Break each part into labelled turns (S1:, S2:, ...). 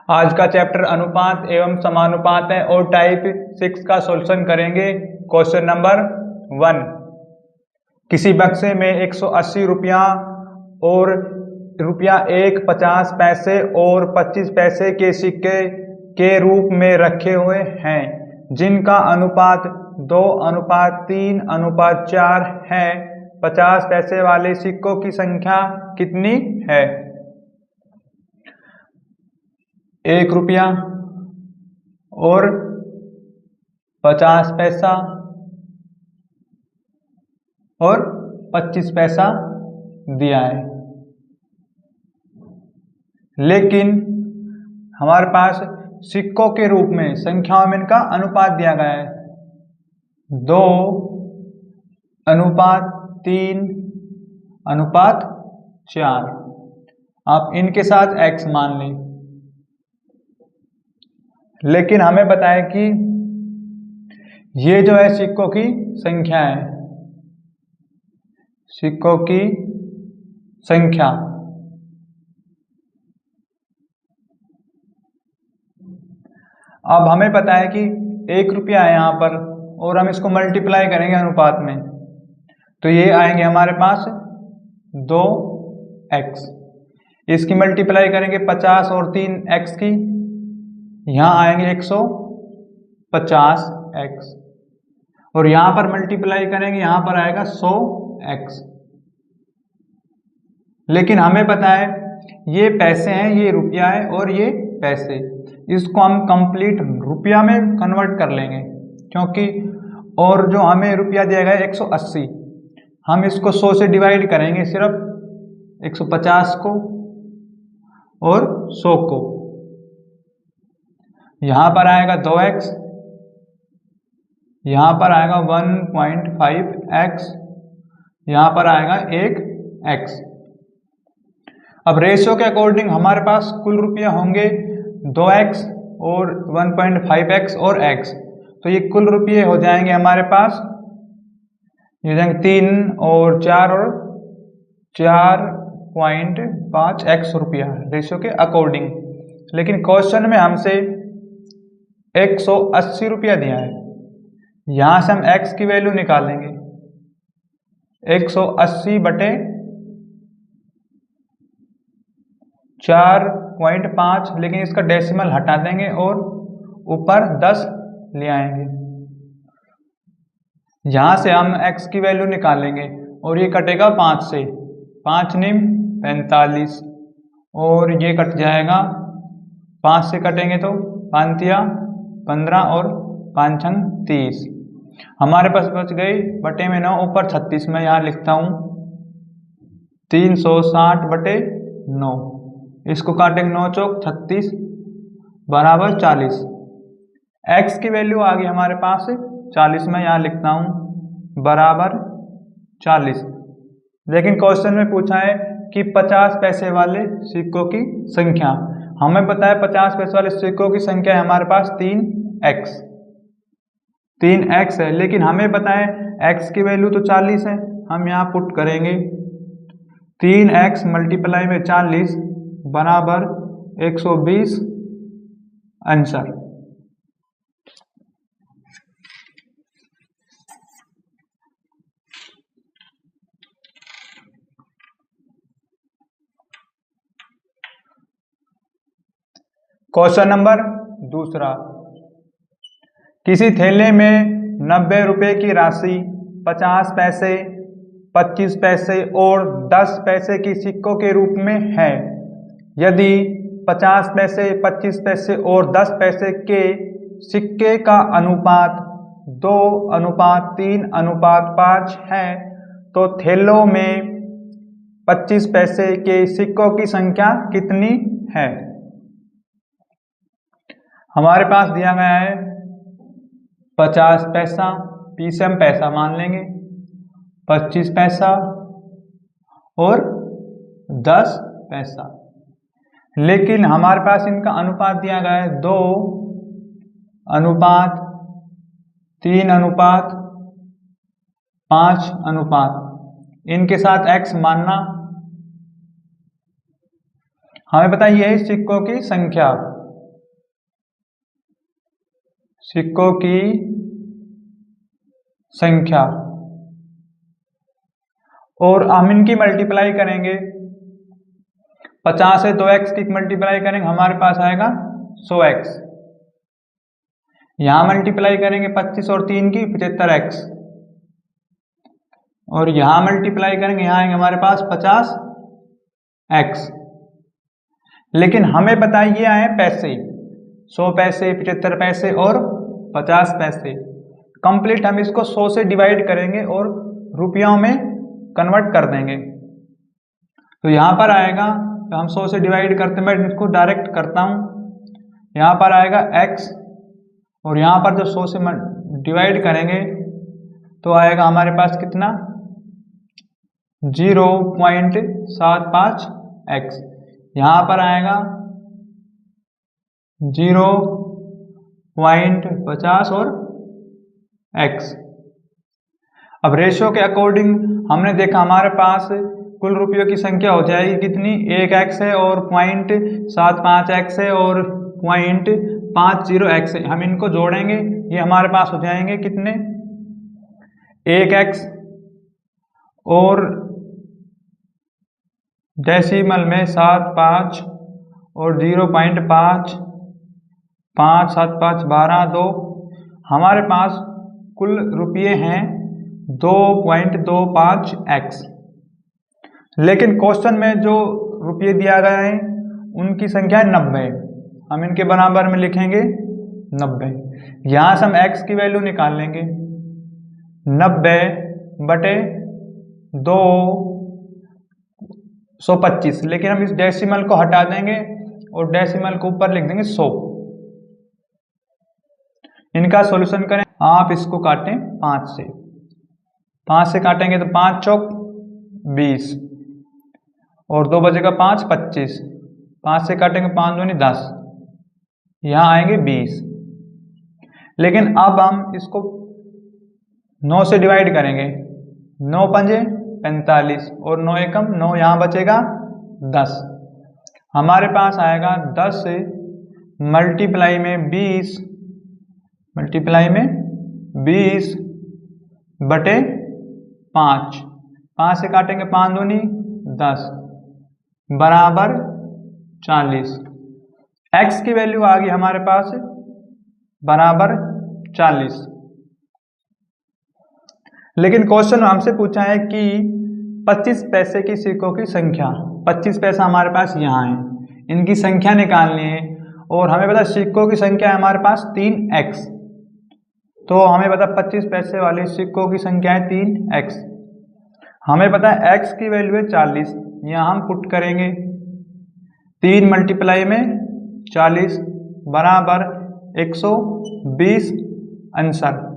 S1: आज का चैप्टर अनुपात एवं समानुपात है और टाइप 6 का सॉल्यूशन करेंगे। क्वेश्चन नंबर 1, किसी बक्से में 180 रुपया और रुपया 1 50 पैसे और 25 पैसे के सिक्के के रूप में रखे हुए हैं, जिनका अनुपात 2:3:4 है। 50 पैसे वाले सिक्कों की संख्या कितनी है? 1 रुपया और 50 पैसा और 25 पैसा दिया है, लेकिन हमारे पास सिक्कों के रूप में संख्याओं में इनका अनुपात दिया गया है 2:3:4। आप इनके साथ x मान लें, लेकिन हमें बताया कि ये जो है सिक्कों की संख्या है, सिक्कों की संख्या। अब हमें पता है कि 1 रुपया है यहाँ पर और हम इसको मल्टीप्लाई करेंगे अनुपात में, तो ये आएंगे हमारे पास 2x। इसकी मल्टीप्लाई करेंगे 50 और 3x की, यहाँ आएंगे 150x और यहाँ पर मल्टीप्लाई करेंगे, यहाँ पर आएगा 100x। लेकिन हमें पता है ये पैसे हैं, ये रुपया है और ये पैसे, इसको हम कंप्लीट रुपया में कन्वर्ट कर लेंगे, क्योंकि और जो हमें रुपया दिया गया है 180, हम इसको 100 से डिवाइड करेंगे, सिर्फ 150 को और 100 को। यहाँ पर आएगा 2x, यहाँ पर आएगा 1.5x, यहाँ पर आएगा 1x। अब रेशियो के अकॉर्डिंग हमारे पास कुल रुपया होंगे 2x और 1.5x और x, तो ये कुल रुपये हो जाएंगे हमारे पास, ये जाएंगे 3 और 4 और 4.5x रुपया रेशियो के अकॉर्डिंग। लेकिन क्वेश्चन में हमसे 180 रुपया दिया है, यहाँ से हम x की वैल्यू निकालेंगे 180/4.5, लेकिन इसका डेसिमल हटा देंगे और ऊपर 10 ले आएंगे। यहाँ से हम x की वैल्यू निकालेंगे और ये कटेगा 5 से, 5 निम 45 और ये कट जाएगा, 5 से कटेंगे तो 5 या 15 और 5 छंग 30, हमारे पास बच गई बटे में 9 ऊपर 36, मैं यहाँ लिखता हूँ 360/9, इसको काटेंगे 9 चौक 36 बराबर 40। x की वैल्यू आ गई हमारे पास 40, में यहाँ लिखता हूँ बराबर 40। लेकिन क्वेश्चन में पूछा है कि 50 पैसे वाले सिक्कों की संख्या, हमें पता है 50 पैसे वाले सिक्कों की संख्या है हमारे पास 3x है, लेकिन हमें पता है x की वैल्यू तो 40 है, हम यहाँ पुट करेंगे 3x मल्टीप्लाई में 40 बराबर 120 आंसर। क्वेश्चन नंबर 2, किसी थैले में 90 रुपये की राशि 50 पैसे 25 पैसे और 10 पैसे की सिक्कों के रूप में है। यदि 50 पैसे 25 पैसे और 10 पैसे के सिक्के का अनुपात 2:3:5 है, तो थैलों में 25 पैसे के सिक्कों की संख्या कितनी है? हमारे पास दिया गया है 50 पैसा, पी से हम पैसा मान लेंगे, 25 पैसा और 10 पैसा, लेकिन हमारे पास इनका अनुपात दिया गया है 2:3:5, इनके साथ x मानना। हमें पता है ये सिक्कों की संख्या, सिक्कों की संख्या, और हम इनकी मल्टीप्लाई करेंगे। 50 से 2x की मल्टीप्लाई करेंगे, हमारे पास आएगा 100x। यहां मल्टीप्लाई करेंगे 25 और 3 की 75x, और यहां मल्टीप्लाई करेंगे, यहां आएंगे हमारे पास 50x। लेकिन हमें पता है ये आए पैसे, 100 पैसे, 75 पैसे और 50 पैसे। कंप्लीट हम इसको 100 से डिवाइड करेंगे और रुपयों में कन्वर्ट कर देंगे। तो यहाँ पर आएगा, तो हम 100 से डिवाइड करते हैं, मैं इसको डायरेक्ट करता हूँ। यहाँ पर आएगा x, और यहाँ पर जो 100 से डिवाइड करेंगे तो आएगा हमारे पास कितना, 0.75x। यहाँ पर आएगा 0.50 और x। अब रेशियो के अकॉर्डिंग हमने देखा हमारे पास कुल रुपयों की संख्या हो जाएगी कितनी, 1x है और 0.75x है और 0.50x है। हम इनको जोड़ेंगे, ये हमारे पास हो जाएंगे कितने, 1x और डेसिमल में 7.5 और 0.5, 5, 7, 5, 12, 2। हमारे पास कुल रुपये हैं 2.25x। लेकिन क्वेश्चन में जो रुपये दिया गया है उनकी संख्या है 90। हम इनके बराबर में लिखेंगे 90। यहाँ से हम x की वैल्यू निकाल लेंगे, 90/2 लेकिन हम इस डेसिमल को हटा देंगे और डेसिमल को ऊपर लिख देंगे 100। इनका सॉल्यूशन करें, आप इसको काटें 5 से, 5 से काटेंगे तो 5 चौक 20 और 2 बजेगा 5, 25। 5 से काटेंगे 5 दूनी 10, यहाँ आएंगे 20। लेकिन अब हम इसको 9 से डिवाइड करेंगे, 9 पंजे 45 और 9 एकम 9, यहाँ बचेगा 10। हमारे पास आएगा 10 से मल्टीप्लाई में 20, मल्टीप्लाई में 20/5। 5 से काटेंगे 5 दूनी 10 बराबर 40। x की वैल्यू आ गई हमारे पास बराबर 40। लेकिन क्वेश्चन हमसे पूछा है कि 25 पैसे की सिक्कों की संख्या, 25 पैसा हमारे पास यहाँ है, इनकी संख्या निकालनी है। और हमें पता सिक्कों की संख्या है हमारे पास 3x, तो हमें पता 25 पैसे वाले सिक्कों की संख्या है 3x। हमें पता है x की वैल्यू है 40, यहाँ हम पुट करेंगे 3 मल्टीप्लाई में 40 बराबर 120 आंसर।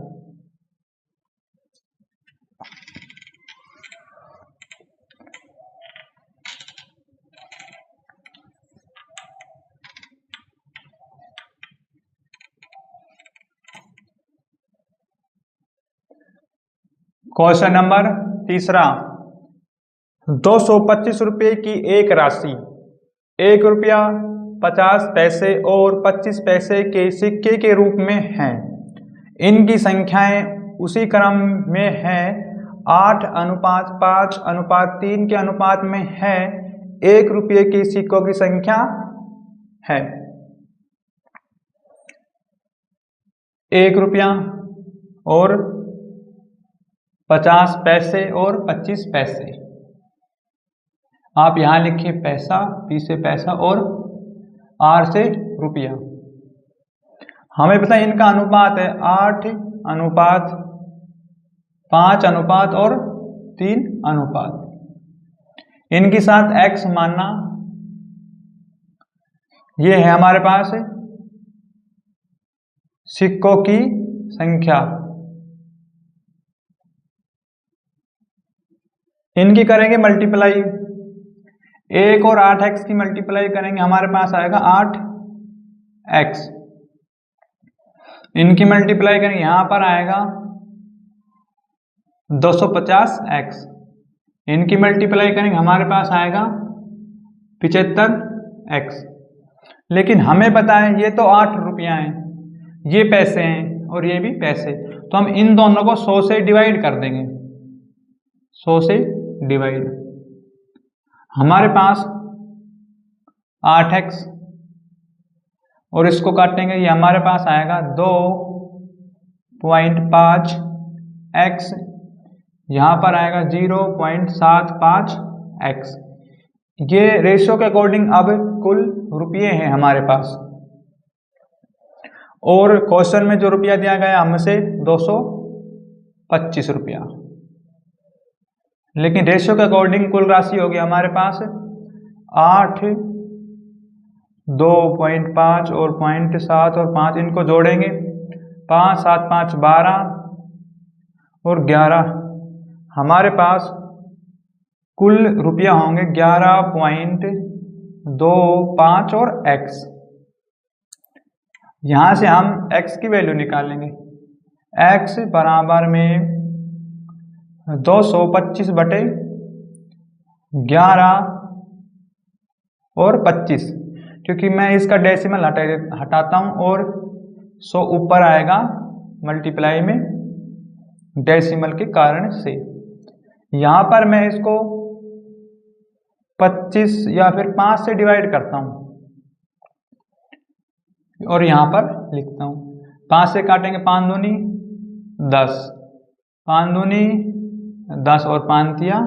S1: क्वेश्चन नंबर 3, 225 रुपये की एक राशि 1 रुपया 50 पैसे और 25 पैसे के सिक्के के रूप में हैं। इनकी संख्याएं उसी क्रम में हैं, 8:5:3 के अनुपात में है। 1 रुपये की सिक्कों की संख्या है 1 रुपया और 50 पैसे और 25 पैसे। आप यहां लिखिए पैसा, पी से पैसा और आर से रुपया। हमें पता है इनका अनुपात है 8:5 और 3 अनुपात। इनके साथ x मानना, ये है हमारे पास सिक्कों की संख्या। इनकी करेंगे मल्टीप्लाई, 1 और 8x की मल्टीप्लाई करेंगे, हमारे पास आएगा 8x। इनकी मल्टीप्लाई करेंगे, यहां पर आएगा 250x। इनकी मल्टीप्लाई करेंगे, हमारे पास आएगा 75x। लेकिन हमें पता है ये तो 8 रुपया है, ये पैसे हैं और ये भी पैसे, तो हम इन दोनों को 100 से डिवाइड कर देंगे। 100 से डिवाइड, हमारे पास 8x और इसको काटेंगे, ये हमारे पास आएगा 2.5x, यहाँ पर आएगा 0.75x। ये रेशियो के अकॉर्डिंग अब कुल रुपये हैं हमारे पास, और क्वेश्चन में जो रुपया दिया गया हमसे 225 रुपया, लेकिन रेशियो के अकॉर्डिंग कुल राशि होगी हमारे पास 8, 2.5 और 0.7 और 5, इनको जोड़ेंगे 5, 7, 5, 12 और 11, हमारे पास कुल रुपया होंगे 11.25 और x। यहां से हम x की वैल्यू निकालेंगे, x बराबर में 225 बटे 11 और 25, क्योंकि मैं इसका डेसिमल हटाता हूं और 100 ऊपर आएगा मल्टीप्लाई में डेसिमल के कारण से। यहां पर मैं इसको 25 या फिर 5 से डिवाइड करता हूं और यहां पर लिखता हूं। 5 से काटेंगे 5 दूनी 10, 5 दूनी 10 और 5 तिया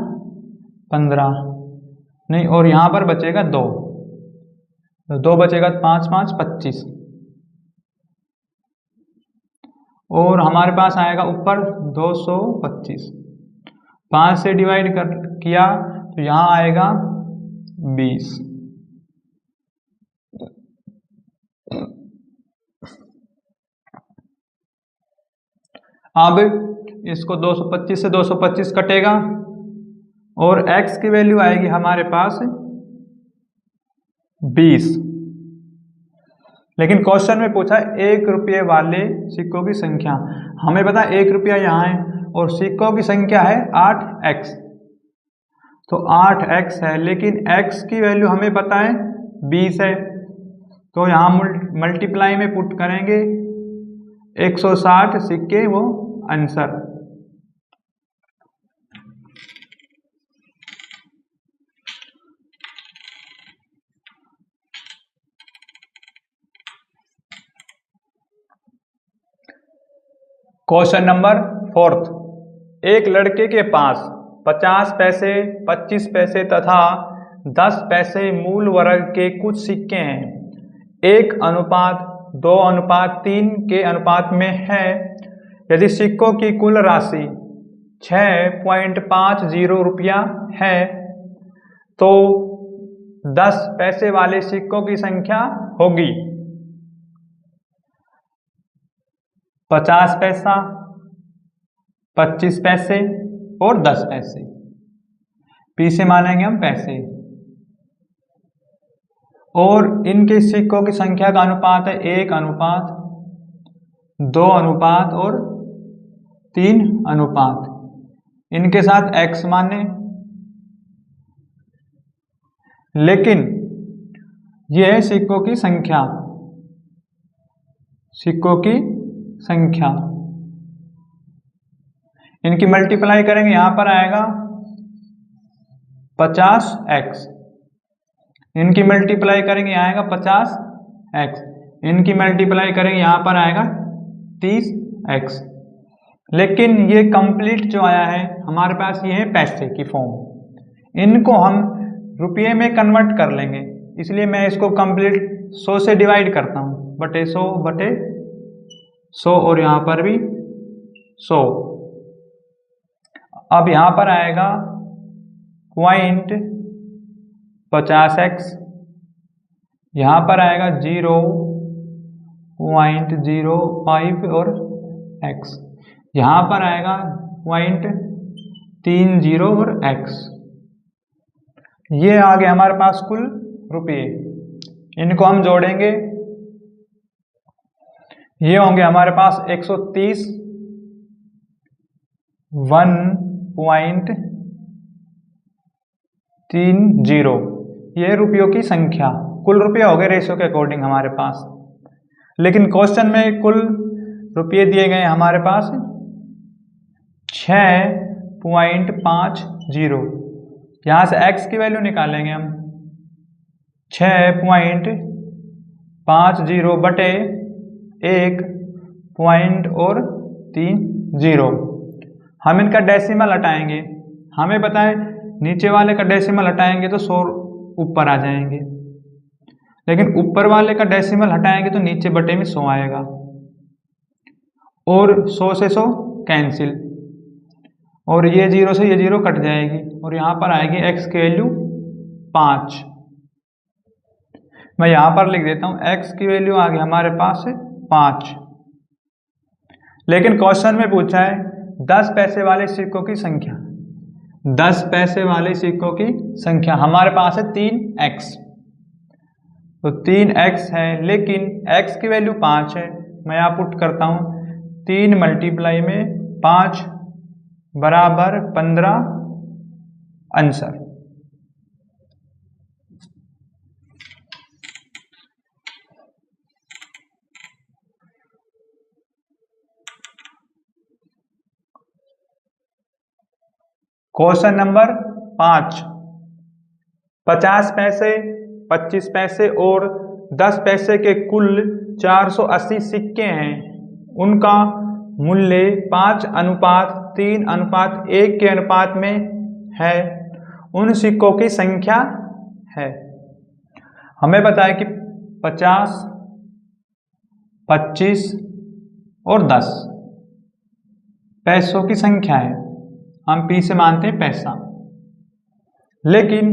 S1: 15, नहीं, और यहां पर बचेगा 2, 2 बचेगा 5, 5, 25, और हमारे पास आएगा ऊपर 225। 5 से डिवाइड किया तो यहां आएगा 20। अब इसको 225 से 225 कटेगा और x की वैल्यू आएगी हमारे पास 20। लेकिन क्वेश्चन में पूछा 1 रुपये वाले सिक्कों की संख्या, हमें पता है 1 रुपया यहाँ है और सिक्कों की संख्या है 8x, तो 8x है, लेकिन x की वैल्यू हमें पता है 20 है, तो यहाँ मल्टीप्लाई में पुट करेंगे 160 सिक्के वो आंसर। क्वेश्चन नंबर 4, एक लड़के के पास 50 पैसे, 25 पैसे तथा 10 पैसे मूल वर्ग के कुछ सिक्के हैं, 1:2:3 के अनुपात में है। यदि सिक्कों की कुल राशि 6.50 रुपया है तो 10 पैसे वाले सिक्कों की संख्या होगी 50 पैसा, 25 पैसे और 10 पैसे। पी से मानेंगे हम पैसे, और इनके सिक्कों की संख्या का अनुपात है 1:2 और 3 अनुपात। इनके साथ x माने, लेकिन यह है सिक्कों की संख्या, सिक्कों की संख्या। इनकी मल्टीप्लाई करेंगे, यहां पर आएगा 50x, इनकी मल्टीप्लाई करेंगे यहाँ आएगा 50x, इनकी मल्टीप्लाई करेंगे यहाँ पर आएगा 30x। लेकिन ये कंप्लीट जो आया है हमारे पास, ये है पैसे की फॉर्म, इनको हम रुपये में कन्वर्ट कर लेंगे, इसलिए मैं इसको कंप्लीट 100 से डिवाइड करता हूँ, बटे 100 और यहाँ पर भी 100। अब यहाँ पर आएगा 0.50x, यहाँ पर आएगा 0.05 और x, यहाँ पर आएगा 0.30 और x। ये आ गए हमारे पास कुल रुपये, इनको हम जोड़ेंगे, ये होंगे हमारे पास 130, 1.30, ये रुपयों की संख्या, कुल रुपया हो गए रेशियो के अकॉर्डिंग हमारे पास। लेकिन क्वेश्चन में कुल रुपये दिए गए हमारे पास 6.50। यहाँ से x की वैल्यू निकालेंगे हम 6.50 बटे 1.30। हम इनका डेसिमल हटाएंगे। हमें पता है नीचे वाले का डेसिमल हटाएंगे तो 100 ऊपर आ जाएंगे, लेकिन ऊपर वाले का डेसिमल हटाएंगे तो नीचे बटे में 100 आएगा और 100 से 100 कैंसिल और ये 0 से ये 0 कट जाएगी और यहाँ पर आएगी x की वैल्यू 5। मैं यहाँ पर लिख देता हूँ x की वैल्यू आ गई हमारे पास 5। लेकिन क्वेश्चन में पूछा है 10 पैसे वाले सिक्कों की संख्या। 10 पैसे वाले सिक्कों की संख्या हमारे पास है 3x, तो 3x है, लेकिन x की वैल्यू 5 है। मैं यहाँ पुट करता हूँ 3 मल्टीप्लाई में 5 बराबर 15 आंसर। क्वेश्चन नंबर 5, 50 पैसे, 25 पैसे और 10 पैसे के कुल 480 सिक्के हैं। उनका मूल्य 5:3:1 के अनुपात में है। उन सिक्कों की संख्या है। हमें बताया कि 50, 25 और 10 पैसों की संख्या है। हम P से मानते हैं पैसा, लेकिन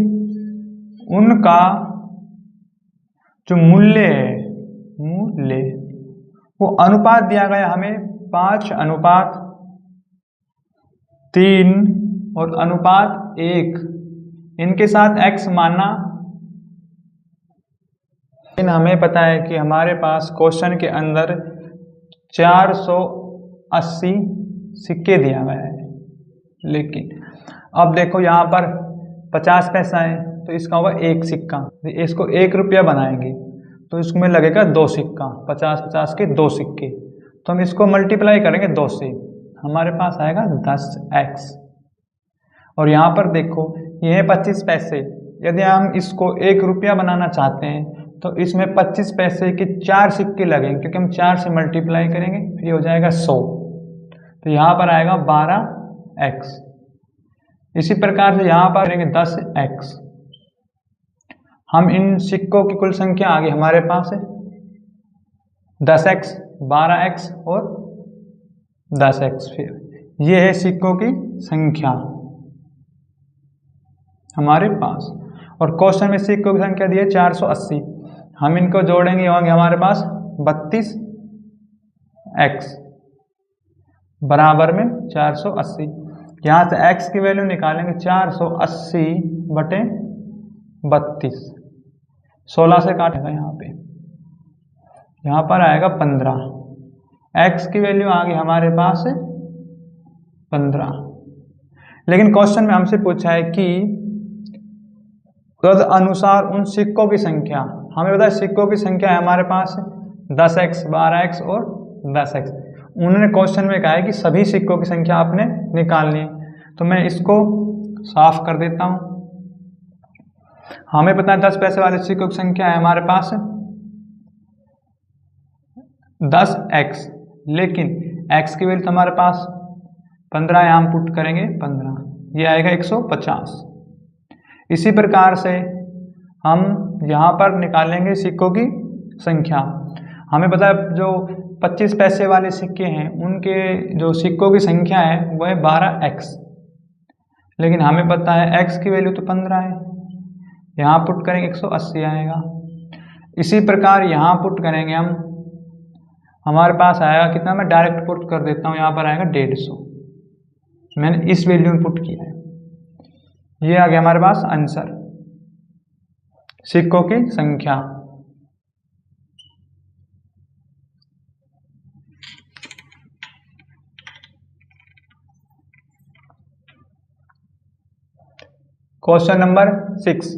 S1: उनका जो मूल्य है, मूल्य वो अनुपात दिया गया हमें 5:3 और 1:1। इनके साथ x मानना। लेकिन हमें पता है कि हमारे पास क्वेश्चन के अंदर 480 सिक्के दिया गया है। लेकिन अब देखो यहाँ पर 50 पैसा है तो इसका होगा 1 सिक्का। इसको 1 रुपया बनाएंगे तो इसमें लगेगा 2 सिक्का, 50-50 के 2 सिक्के। तो हम इसको मल्टीप्लाई करेंगे 2 से, हमारे पास आएगा 10x। और यहाँ पर देखो ये है 25 पैसे। यदि हम इसको 1 रुपया बनाना चाहते हैं तो इसमें 25 पैसे के 4 सिक्के लगेंगे, क्योंकि हम 4 से मल्टीप्लाई करेंगे फिर हो जाएगा 100। तो यहाँ पर आएगा 12x। इसी प्रकार से यहाँ पर करेंगे 10x। हम इन सिक्कों की कुल संख्या आ गई हमारे पास है 10x, 12x और 10x। फिर ये है सिक्कों की संख्या हमारे पास। और क्वेश्चन में सिक्कों की संख्या दी है 480। हम इनको जोड़ेंगे, होंगे हमारे पास 32x बराबर में 480। यहाँ से x की वैल्यू निकालेंगे 480 बटे 32। 16 से काटेगा यहाँ पर आएगा 15। x की वैल्यू आ गई हमारे पास 15। लेकिन क्वेश्चन में हमसे पूछा है कि तद अनुसार उन सिक्कों की संख्या। हमें बताया सिक्कों की संख्या है हमारे पास 10x, 12x और 10x। उन्होंने क्वेश्चन में कहा है कि सभी सिक्कों की संख्या आपने निकालनी है। तो मैं इसको साफ कर देता हूँ। हमें पता है 10 पैसे वाले सिक्कों की संख्या है हमारे पास 10x, लेकिन x की वैल्यू तो हमारे पास 15 यहाँ हम पुट करेंगे 15, ये आएगा 150। इसी प्रकार से हम यहाँ पर निकालेंगे सिक्कों की संख्या। हमें पता है जो 25 पैसे वाले सिक्के हैं उनके जो सिक्कों की संख्या है वह है 12x, लेकिन हमें पता है x की वैल्यू तो 15 है। यहाँ पुट करेंगे 180 आएगा। इसी प्रकार यहाँ पुट करेंगे हम, हमारे पास आएगा कितना, मैं डायरेक्ट पुट कर देता हूँ, यहाँ पर आएगा 150। मैंने इस वैल्यू में पुट किया है, ये आ गया हमारे पास आंसर सिक्कों की संख्या। क्वेश्चन नंबर 6,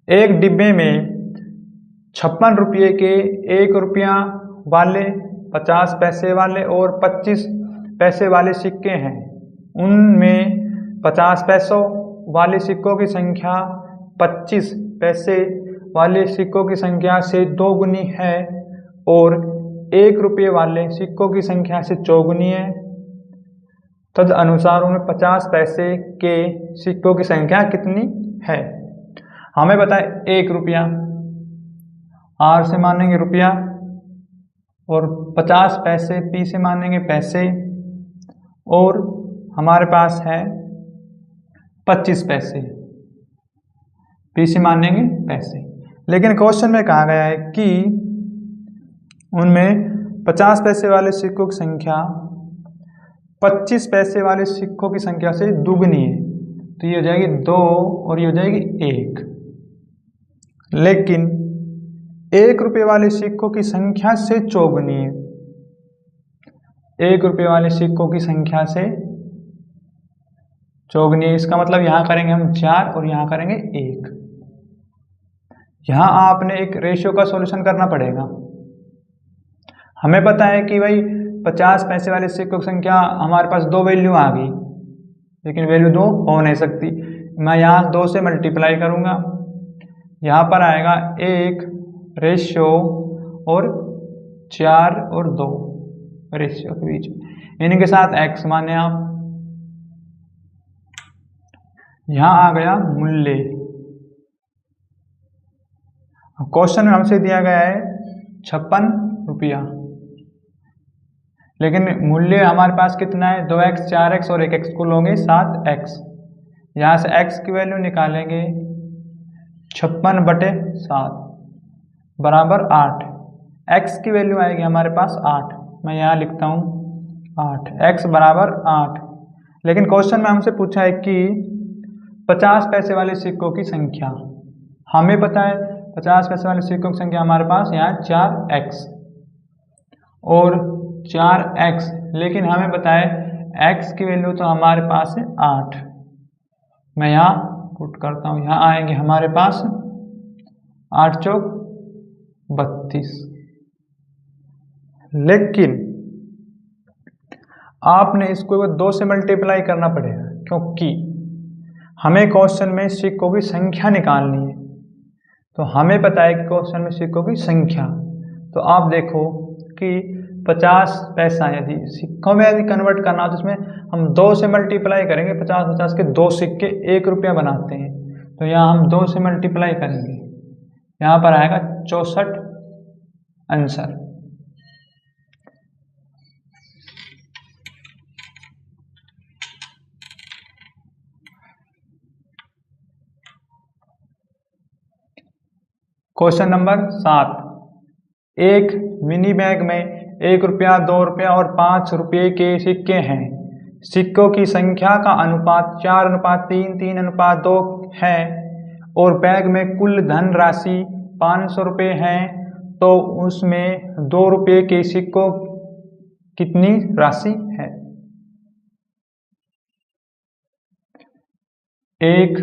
S1: एक डिब्बे में 56 रुपये के 1 रुपया वाले, 50 पैसे वाले और 25 पैसे वाले सिक्के हैं। उनमें 50 पैसों वाले सिक्कों की संख्या 25 पैसे वाले सिक्कों की संख्या से 2 गुनी है और 1 रुपये वाले सिक्कों की संख्या से 4 गुनी है। तद अनुसार उनमें 50 पैसे के सिक्कों की संख्या कितनी है। हमें बताए 1 रुपया, R से मानेंगे रुपया, और 50 पैसे P से मानेंगे पैसे, और हमारे पास है 25 पैसे P से मानेंगे पैसे। लेकिन क्वेश्चन में कहा गया है कि उनमें 50 पैसे वाले सिक्कों की संख्या 25 पैसे वाले सिक्कों की संख्या से दुगनी है, तो ये हो जाएगी 2 और ये हो जाएगी 1। लेकिन 1 रुपये वाले सिक्कों की संख्या से चौगुनी है, 1 रुपये वाले सिक्कों की संख्या से चौगुनी है। इसका मतलब यहाँ करेंगे हम 4 और यहाँ करेंगे 1। यहाँ आपने एक रेशियो का सॉल्यूशन करना पड़ेगा। हमें पता है कि भाई 50 पैसे वाले सिक्कों की संख्या हमारे पास 2 वैल्यू आ गई, लेकिन वैल्यू 2 हो नहीं सकती। मैं यहाँ 2 से मल्टीप्लाई करूँगा, यहाँ पर आएगा 1 रेशियो और 4 और 2 रेशियो के बीच, इनके साथ x माने आप। यहाँ आ गया मूल्य। क्वेश्चन में हमसे दिया गया है 56 रुपया, लेकिन मूल्य हमारे पास कितना है 2x, 4x और 1x को लोगे 7x। यहाँ से x की वैल्यू निकालेंगे 56/7 बराबर 8। x की वैल्यू आएगी हमारे पास 8, मैं यहाँ लिखता हूँ 8, x बराबर 8। लेकिन क्वेश्चन में हमसे पूछा है कि 50 पैसे वाले सिक्कों की संख्या। हमें पता है 50 पैसे वाले सिक्कों की संख्या हमारे पास यहाँ 4x और 4x, लेकिन हमें बताए x की वैल्यू तो हमारे पास है 8। मैं यहाँ पुट करता हूँ, यहाँ आएंगे हमारे पास 8 चौक 32। लेकिन आपने इसको 2 से मल्टीप्लाई करना पड़ेगा, क्योंकि हमें क्वेश्चन में सिक्कों की संख्या निकालनी है। तो हमें पता है कि क्वेश्चन में सिक्कों की संख्या, तो आप देखो कि 50 पैसा यदि सिक्कों में यदि कन्वर्ट करना हो तो इसमें हम 2 से मल्टीप्लाई करेंगे। 50 के 2 सिक्के 1 रुपया बनाते हैं, तो यहाँ हम 2 से मल्टीप्लाई करेंगे, यहाँ पर आएगा 64 आंसर। क्वेश्चन नंबर 7, एक मिनी बैग में 1 रुपया, 2 रुपया और 5 रुपये के सिक्के हैं। सिक्कों की संख्या का अनुपात 4:3, 3:2 है और बैग में कुल धन राशि 500 रुपये है, तो उसमें 2 रुपये के सिक्कों कितनी राशि है। 1,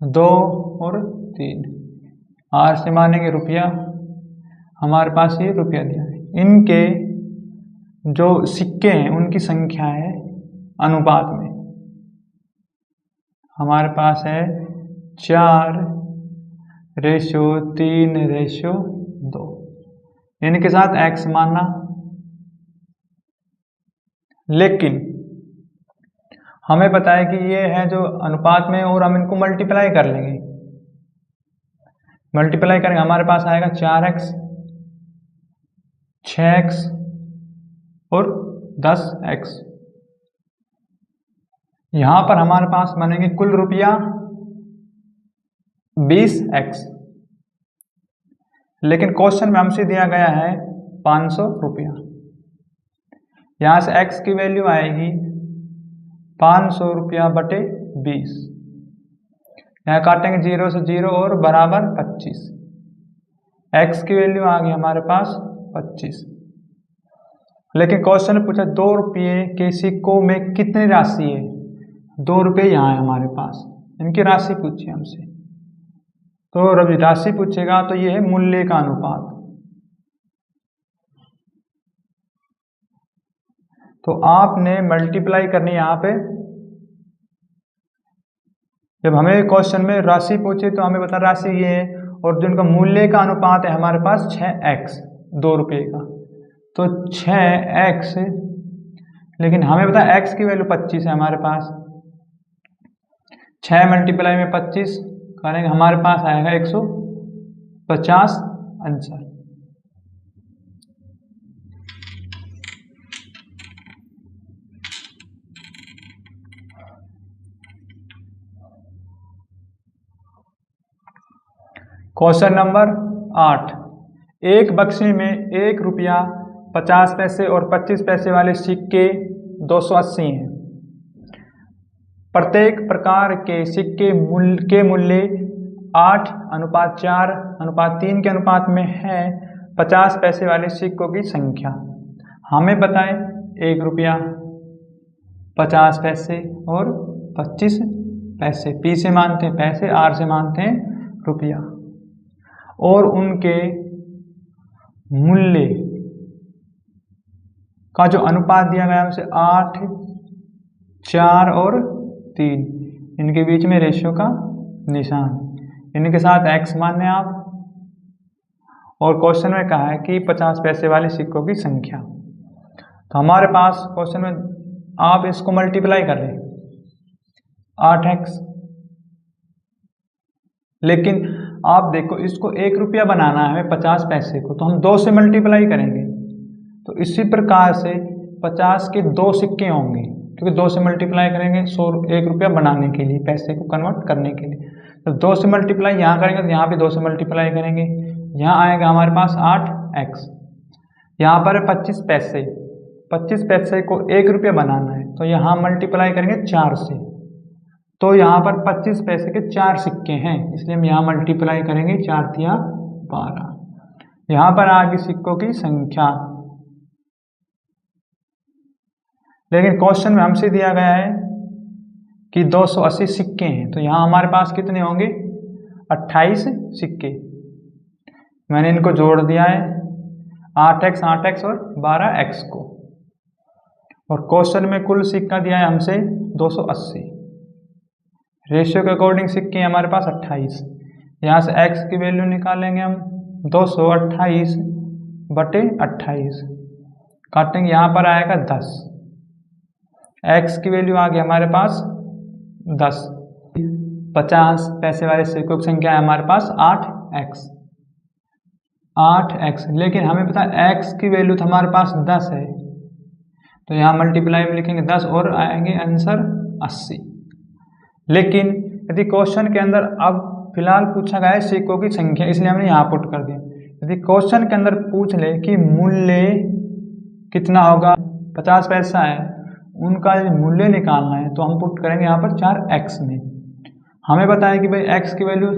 S1: 2 और 3। R से मानेंगे रुपया, हमारे पास ये रुपया दिया है। इनके जो सिक्के हैं उनकी संख्या है अनुपात में, हमारे पास है 4:3:2। इनके साथ x मानना। लेकिन हमें पता है कि ये है जो अनुपात में, और हम इनको मल्टीप्लाई कर लेंगे। मल्टीप्लाई करेंगे हमारे पास आएगा 4x, 6x और 10x। यहां पर हमारे पास बनेंगे कुल रुपया 20x, लेकिन क्वेश्चन में हमसे दिया गया है 500 रुपया। यहां से x की वैल्यू आएगी 500 रुपया बटे 20। यहाँ काटेंगे 0 से 0 और बराबर 25। x की वैल्यू आ गई हमारे पास 25। लेकिन क्वेश्चन ने पूछा 2 रुपये के सिक्कों में कितनी राशि है। 2 रुपये यहाँ है हमारे पास, इनकी राशि पूछी हमसे, तो राशि पूछेगा तो ये है मूल्य का अनुपात। तो आपने मल्टीप्लाई करनी यहाँ पे, जब हमें क्वेश्चन में राशि पूछे तो हमें बता राशि ये है और जिनका मूल्य का अनुपात है हमारे पास 6x 2 रुपये का, तो 6x, लेकिन हमें पता है x की वैल्यू 25 है हमारे पास। 6 मल्टीप्लाई में 25 करेंगे हमारे पास आएगा 150 आंसर। क्वेश्चन नंबर 8, एक बक्से में 1 रुपया 50 पैसे और 25 पैसे वाले सिक्के 280 हैं। प्रत्येक प्रकार के सिक्के के मूल्य 8:4:3 के अनुपात में है। 50 पैसे वाले सिक्कों की संख्या हमें बताएं। 1 रुपया 50 पैसे और 25 पैसे, पी से मानते हैं पैसे, आर से मानते हैं रुपया, और उनके मूल्य का जो अनुपात दिया गया है उसे 8, 4 और 3, इनके बीच में रेशियो का निशान, इनके साथ x मान लें आप। और क्वेश्चन में कहा है कि 50 पैसे वाले सिक्कों की संख्या। तो हमारे पास क्वेश्चन में आप इसको मल्टीप्लाई कर लें 8x, लेकिन आप देखो इसको 1 रुपया बनाना है हमें 50 पैसे को, तो हम 2 से मल्टीप्लाई करेंगे। तो इसी प्रकार से 50 के 2 सिक्के होंगे, क्योंकि 2 से मल्टीप्लाई करेंगे 1 रुपया बनाने के लिए, पैसे को कन्वर्ट करने के लिए। तो 2 से मल्टीप्लाई यहाँ करेंगे तो यहाँ भी 2 से मल्टीप्लाई करेंगे, यहाँ आएगा हमारे पास 8x। यहाँ पर 25 पैसे, 25 पैसे को 1 रुपया बनाना है तो यहाँ मल्टीप्लाई करेंगे 4 से, तो यहाँ पर 25 पैसे के 4 सिक्के हैं, इसलिए हम यहाँ मल्टीप्लाई करेंगे 4 तिया 12। यहाँ पर आ गई सिक्कों की संख्या। लेकिन क्वेश्चन में हमसे दिया गया है कि 280 सिक्के हैं, तो यहाँ हमारे पास कितने होंगे 28 सिक्के। मैंने इनको जोड़ दिया है 8x 8x और 12x को, और क्वेश्चन में कुल सिक्का दिया है हमसे 280। रेशियो के अकॉर्डिंग सिक्के हमारे पास 28। यहाँ से x की वैल्यू निकालेंगे हम 228/28, काटेंगे यहाँ पर आएगा 10। x की वैल्यू आ गई हमारे पास 10। 50 पैसे वाले सिक्कों की संख्या है हमारे पास 8x, लेकिन हमें पता है x की वैल्यू तो हमारे पास 10 है, तो यहाँ मल्टीप्लाई में लिखेंगे 10 और आएंगे आंसर 80। लेकिन यदि क्वेश्चन के अंदर अब फिलहाल पूछा गया है सिक्कों की संख्या, इसलिए हमने यहाँ पुट कर दिया। यदि क्वेश्चन के अंदर पूछ ले कि मूल्य कितना होगा, 50 पैसा है उनका मूल्य निकालना है, तो हम पुट करेंगे यहाँ पर 4x में। हमें बताया कि भाई x की वैल्यू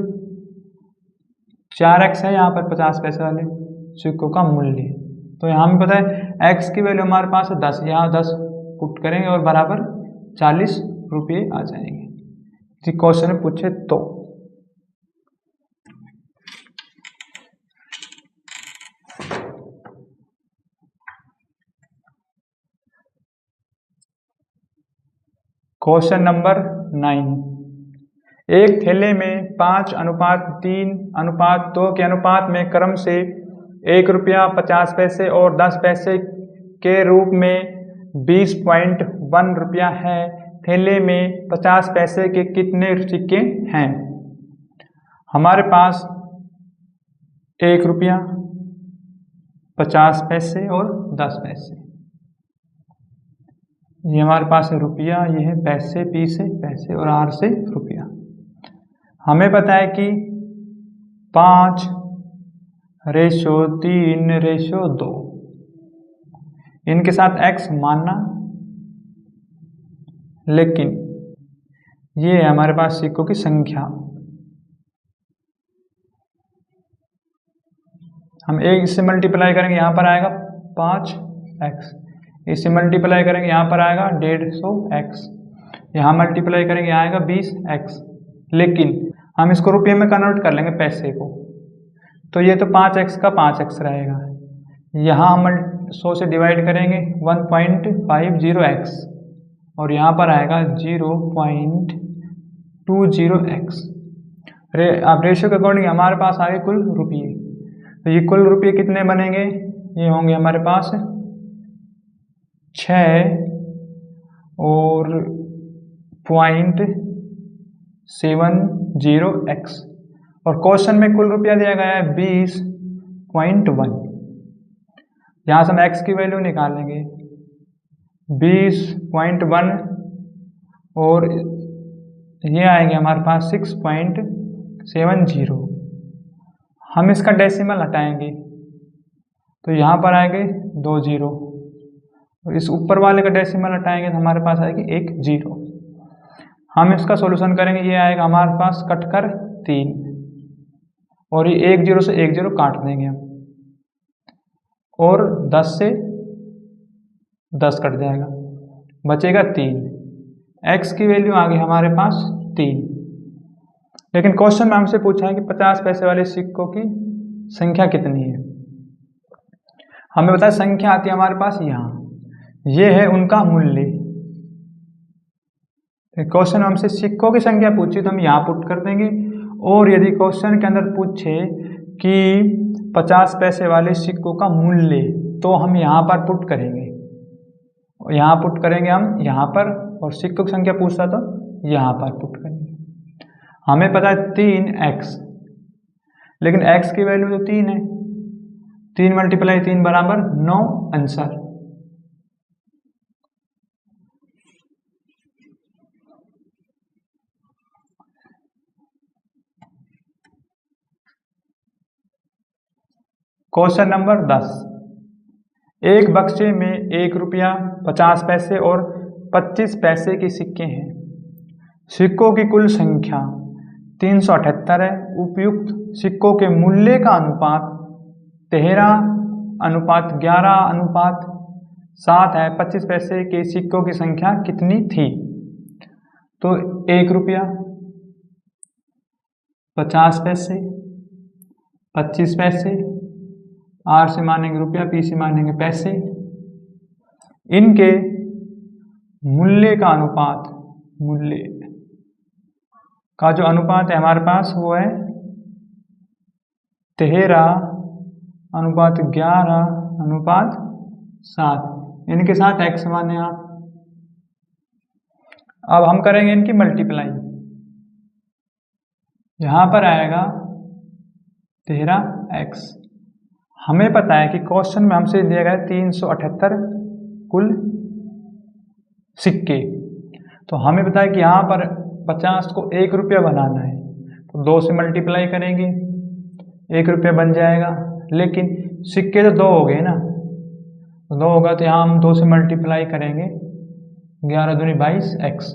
S1: 4x है यहाँ पर 50 पैसे वाले सिक्कों का मूल्य, तो यहाँ हमें पता है x की वैल्यू हमारे पास है 10, यहाँ 10 पुट करेंगे और बराबर 40 रुपये आ जाएंगे। क्वेश्चन में पूछे तो क्वेश्चन नंबर 9, एक थैले में 5:3:2 के अनुपात में क्रम से 1 रुपया 50 पैसे और 10 पैसे के रूप में 20.1 रुपया है। थैले में 50 पैसे के कितने सिक्के हैं? हमारे पास 1 रुपया 50 पैसे और 10 पैसे, ये हमारे पास है रुपया, ये है पैसे, पी से पैसे और आर से रुपया। हमें पता है कि 5:3:2 इनके साथ x मानना, लेकिन ये है हमारे पास सिक्कों की संख्या। हम एक इससे मल्टीप्लाई करेंगे यहाँ पर आएगा 5x, इससे मल्टीप्लाई करेंगे यहाँ पर आएगा 150x, यहाँ मल्टीप्लाई करेंगे आएगा 20x। लेकिन हम इसको रुपये में कन्वर्ट कर लेंगे पैसे को। तो ये तो 5x का 5x रहेगा, यहाँ हम 100 से डिवाइड करेंगे 1.50x और यहाँ पर आएगा 0.20x। अब रेशियो के अकॉर्डिंग हमारे पास आगे कुल रुपये, तो ये कुल रुपये कितने बनेंगे, ये होंगे हमारे पास 6 और 0.70x और क्वेश्चन में कुल रुपया दिया गया है 20.1। यहाँ से हम x की वैल्यू निकालेंगे 20.1 और ये आएंगे हमारे पास 6.70। हम इसका डेसिमल हटाएंगे तो यहाँ पर आएंगे 2 जीरो और इस ऊपर वाले का डेसिमल हटाएंगे तो हमारे पास आएगी 1 जीरो। हम इसका सॉल्यूशन करेंगे, ये आएगा हमारे पास कटकर 3 और ये 1 जीरो से 1 जीरो काट देंगे हम और 10 से 10 कट जाएगा, बचेगा 3। x की वैल्यू आ गई हमारे पास 3। लेकिन क्वेश्चन में हमसे पूछा है कि 50 पैसे वाले सिक्कों की संख्या कितनी है। हमें बताया संख्या आती है हमारे पास यहाँ, ये है उनका मूल्य। क्वेश्चन हमसे सिक्कों की संख्या पूछी तो हम यहाँ पुट कर देंगे, और यदि क्वेश्चन के अंदर पूछे कि 50 पैसे वाले सिक्कों का मूल्य तो हम यहाँ पर पुट करेंगे, यहाँ पुट करेंगे हम यहाँ पर, और सिक्कों की संख्या पूछता तो यहाँ पर पुट करेंगे। हमें पता है 3x, लेकिन x की वैल्यू तो 3 है, 3 × 3 बराबर 9 आंसर। क्वेश्चन नंबर 10, एक बक्से में 1 रुपया 50 पैसे और 25 पैसे के सिक्के हैं। सिक्कों की कुल संख्या 378 है। उपयुक्त सिक्कों के मूल्य का अनुपात 13:11:7 है। 25 पैसे के सिक्कों की संख्या कितनी थी? तो 1 रुपया 50 पैसे 25 पैसे, R से मानेंगे रुपया, P से मानेंगे पैसे, इनके मूल्य का अनुपात, मूल्य का जो अनुपात है हमारे पास वो है 13:11:7। इनके साथ x माने आप। अब हम करेंगे इनकी मल्टीप्लाई, यहाँ पर आएगा 13x। हमें पता है कि क्वेश्चन में हमसे दिया गया 378 कुल सिक्के, तो हमें पता है कि यहाँ पर 50 को 1 रुपया बनाना है, तो 2 से मल्टीप्लाई करेंगे 1 रुपया बन जाएगा। लेकिन सिक्के तो 2 हो गए ना, तो 2 होगा तो यहाँ हम 2 से मल्टीप्लाई करेंगे 11 दूनी 22x।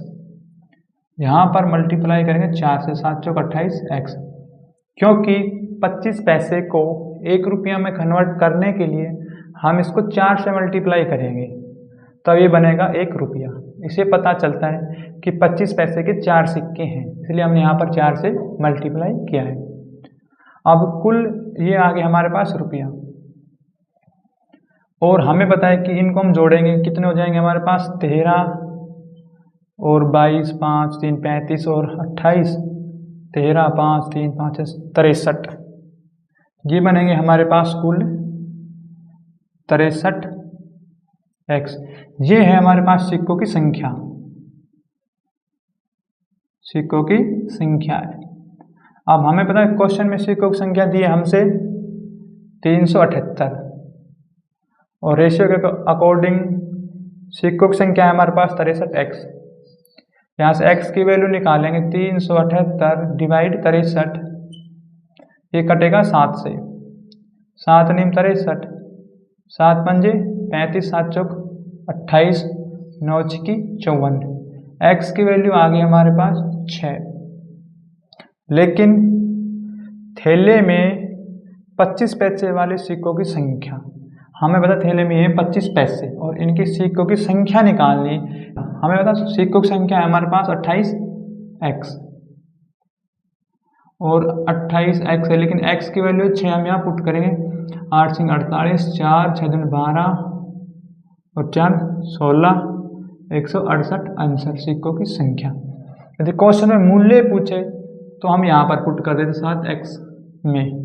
S1: यहाँ पर मल्टीप्लाई करेंगे 4 से 7 चौक 28x, क्योंकि 25 पैसे को 1 रुपया में कन्वर्ट करने के लिए हम इसको 4 से मल्टीप्लाई करेंगे, तब ये बनेगा 1 रुपया। इसे पता चलता है कि 25 पैसे के 4 सिक्के हैं, इसलिए हमने यहाँ पर 4 से मल्टीप्लाई किया है। अब कुल ये आ गया हमारे पास रुपया, और हमें पता है कि इनको हम जोड़ेंगे, कितने हो जाएंगे हमारे पास 13 और 22, 5 3 35 और 28, 13 5 3 5 63, ये बनेंगे हमारे पास कुल 63x। ये है हमारे पास सिक्कों की संख्या, सिक्कों की संख्या है। अब हमें पता है क्वेश्चन में सिक्कों की संख्या दी है हमसे 378, और रेशियो के अकॉर्डिंग सिक्कों की संख्या है हमारे पास 63x। यहाँ से x की वैल्यू निकालेंगे 378 डिवाइड 63, ये कटेगा 7 से, 7 × 63, 7 पंजे 35, 7 चौक 28, 9 छिकी 54। x की वैल्यू आ गई हमारे पास 6। लेकिन थैले में 25 पैसे वाले सिक्कों की संख्या, हमें पता थैले में ये 25 पैसे और इनकी सिक्कों की संख्या निकालनी, हमें पता सिक्कों की संख्या है हमारे पास 28x। और 28x है, लेकिन x की वैल्यू 6 हम यहाँ पुट करेंगे। 8 सिंह 48, 4 6 दिन 12 और 4 16, 168 आंसर सिक्कों की संख्या। यदि क्वेश्चन में मूल्य पूछे तो हम यहाँ पर पुट कर देते 7x में।